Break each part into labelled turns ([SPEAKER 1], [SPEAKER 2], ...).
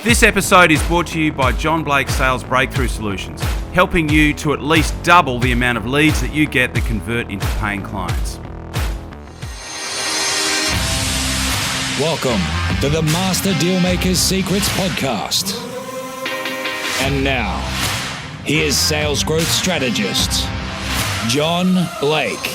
[SPEAKER 1] This episode is brought to you by John Blake Sales Breakthrough Solutions, helping you to at least double the amount of leads that you get that convert into paying clients.
[SPEAKER 2] Welcome to the Master Dealmaker's Secrets podcast. And now, here's sales growth strategist, John Blake.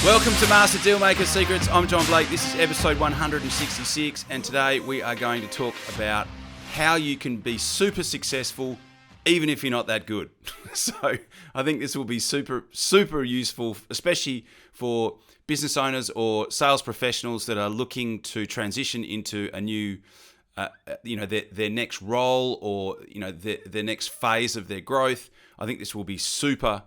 [SPEAKER 1] Welcome to Master Dealmaker's Secrets. I'm John Blake. This is episode 166, and today we are going to talk about how you can be super successful even if you're not that good. So I think this will be super useful, especially for business owners or sales professionals that are looking to transition into a new, their next role or their next phase of their growth. I think this will be super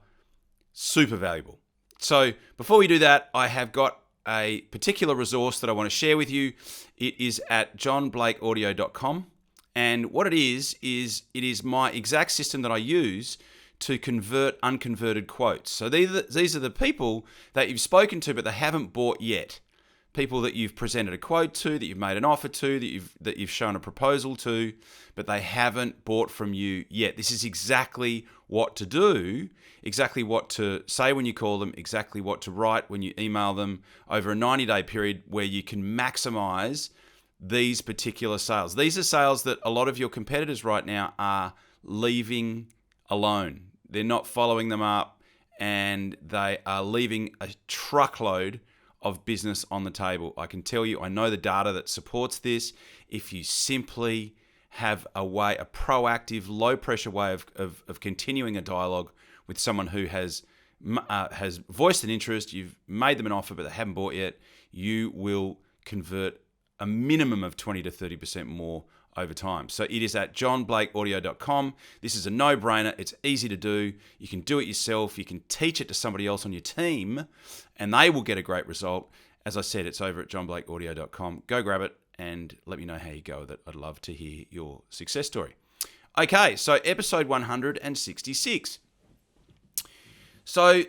[SPEAKER 1] valuable. So before we do that, I have got a particular resource that I want to share with you. It is at johnblakeaudio.com. And what it is it is my exact system that I use to convert unconverted quotes. So these are the people that you've spoken to, but they haven't bought yet. People that you've presented a quote to, that you've made an offer to, that you've shown a proposal to, but they haven't bought from you yet. This is exactly what to do, exactly what to say when you call them, exactly what to write when you email them over a 90-day period where you can maximize these particular sales. These are sales that a lot of your competitors right now are leaving alone. They're not following them up, and they are leaving a truckload of business on the table. I can tell you, I know the data that supports this. If you simply have a proactive, low-pressure way of continuing a dialogue with someone who has voiced an interest, you've made them an offer but they haven't bought yet, you will convert a minimum of 20 to 30% more over time. So it is at johnblakeaudio.com. This is a no-brainer. It's easy to do. You can do it yourself. You can teach it to somebody else on your team, and they will get a great result. As I said, it's over at johnblakeaudio.com. Go grab it and let me know how you go with it. I'd love to hear your success story. Okay, so episode 166. So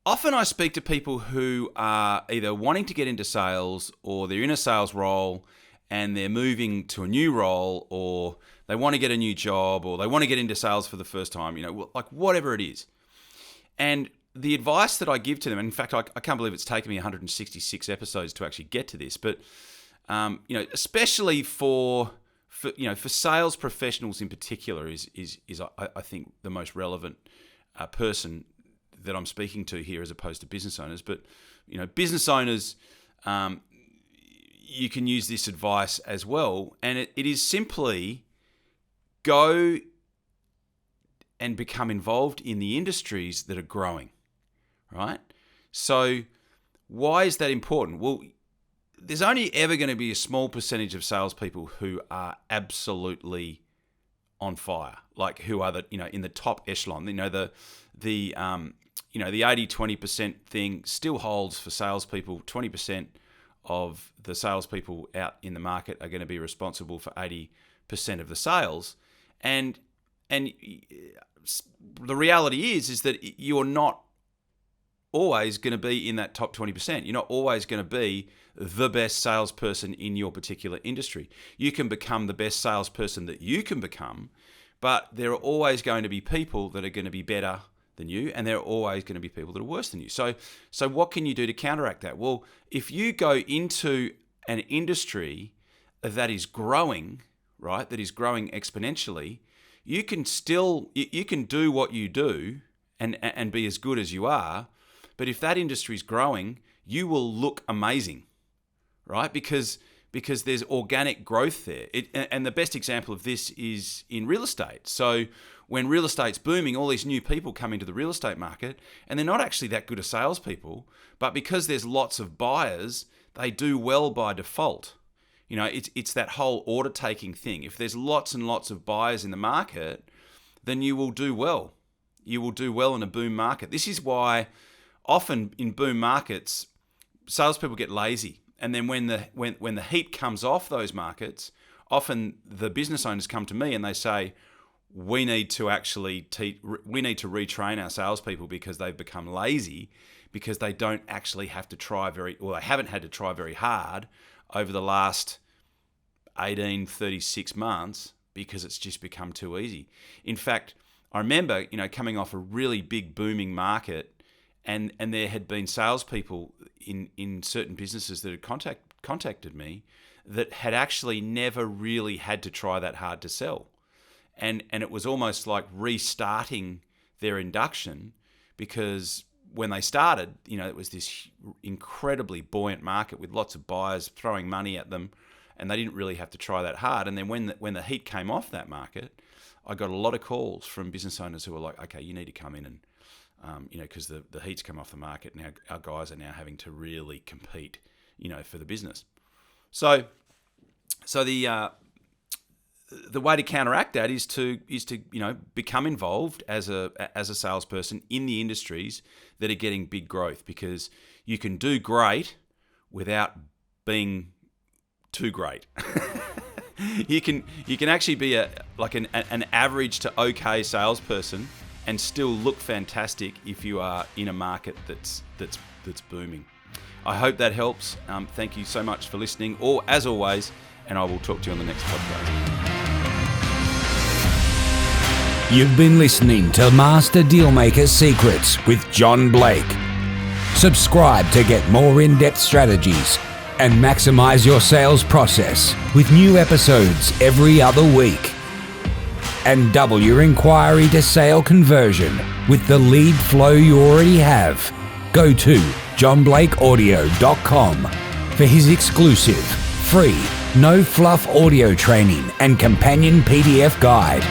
[SPEAKER 1] often I speak to people who are either wanting to get into sales, or they're in a sales role and they're moving to a new role, or they want to get a new job, or they want to get into sales for the first time, like whatever it is. And the advice that I give to them, and in fact, I can't believe it's taken me 166 episodes to actually get to this, but especially for sales professionals in particular is I think the most relevant person that I'm speaking to here, as opposed to business owners. But business owners, you can use this advice as well, and it is simply go and become involved in the industries that are growing, right? So why is that important? Well, there's only ever going to be a small percentage of salespeople who are absolutely on fire, like who are in the top echelon. The 80-20% thing still holds for salespeople. 20% of the salespeople out in the market are going to be responsible for 80% of the sales. And the reality is that you're not always going to be in that top 20%. You're not always going to be the best salesperson in your particular industry. You can become the best salesperson that you can become, but there are always going to be people that are going to be better than you, and there are always going to be people that are worse than you. So what can you do to counteract that? Well, if you go into an industry that is growing, right, that is growing exponentially, you can do what you do and be as good as you are, but if that industry is growing, you will look amazing, right? Because there's organic growth there. And the best example of this is in real estate. So when real estate's booming, all these new people come into the real estate market, and they're not actually that good as salespeople, but because there's lots of buyers, they do well by default. It's that whole order taking thing. If there's lots and lots of buyers in the market, then you will do well. You will do well in a boom market. This is why often in boom markets, salespeople get lazy. And then when the heat comes off those markets, often the business owners come to me and they say, we need to retrain our salespeople because they've become lazy, because they don't actually have to try they haven't had to try very hard over the last 18, 36 months because it's just become too easy. In fact, I remember, coming off a really big booming market, and there had been salespeople in certain businesses that had contacted me that had actually never really had to try that hard to sell. And it was almost like restarting their induction, because when they started, it was this incredibly buoyant market with lots of buyers throwing money at them, and they didn't really have to try that hard. And then when the heat came off that market, I got a lot of calls from business owners who were like, okay, you need to come in and, because the heat's come off the market, now our guys are now having to really compete, for the business. So the way to counteract that is to become involved as a salesperson in the industries that are getting big growth, because you can do great without being too great. You can actually be an average to okay salesperson and still look fantastic if you are in a market that's booming. I hope that helps. Thank you so much for listening, or as always, and I will talk to you on the next podcast.
[SPEAKER 2] You've been listening to Master Dealmaker Secrets with John Blake. Subscribe to get more in-depth strategies and maximize your sales process with new episodes every other week. And double your inquiry to sale conversion with the lead flow you already have. Go to johnblakeaudio.com for his exclusive, free, no fluff audio training and companion PDF guide.